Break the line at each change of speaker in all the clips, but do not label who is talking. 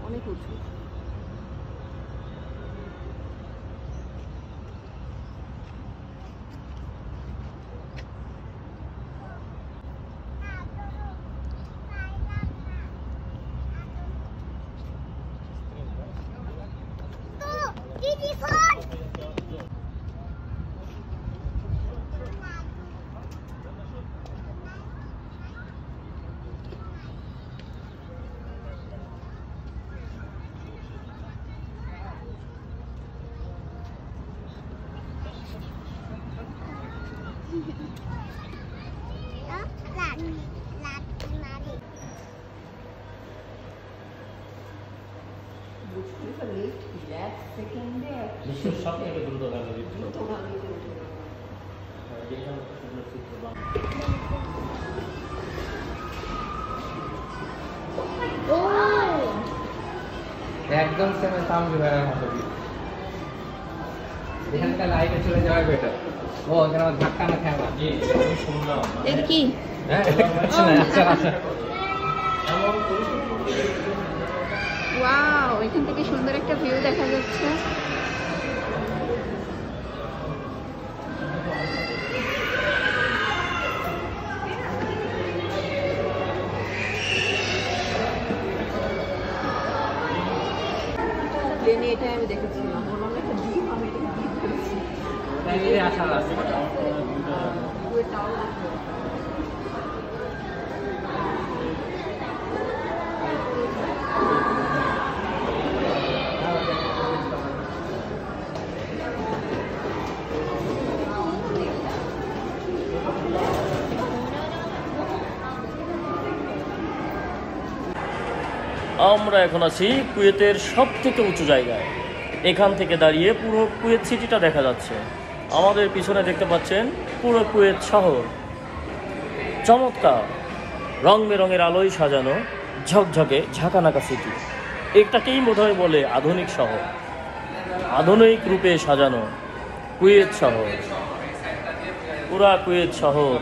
অনেক উঁচু।
বিশ্বের সব থেকে দ্রুতগামী লিফট। একদম সেমে সামনে বেড়ার মতো এখানকার লাইটে চলে যাওয়ার বেটার। ও এখানে ধাক্কা না খায় না। শুনলাম
এটা কি?
হ্যাঁ আচ্ছা আচ্ছা।
ওয়াও, এখান থেকে সুন্দর একটা ভিউ দেখা যাচ্ছে। প্লেনে এটা আমি দেখেছিলাম, বললাম একটা দ্বীপ, আমি এটা দ্বীপ করেছি।
তাইলে আশা আছে।
আমরা এখন আছি কুয়েতের সবথেকে উঁচু জায়গায়। এখান থেকে দাঁড়িয়ে পুরো কুয়েত সিটিটা দেখা যাচ্ছে। আমাদের পিছনে দেখতে পাচ্ছেন পুরো কুয়েত শহর। চমৎকার রং বেরঙের আলোয় সাজানো ঝকঝকে ঝাঁকানাকা সিটি। এটাকেই বোধহয় বলে আধুনিক শহর। আধুনিক রূপে সাজানো কুয়েত শহর, পুরা কুয়েত শহর।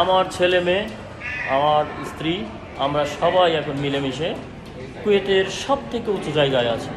আমার ছেলে মেয়ে, আমার স্ত্রী, আমরা সবাই এখন মিলেমিশে কুয়েতের সবথেকে উঁচু জায়গায় আছি।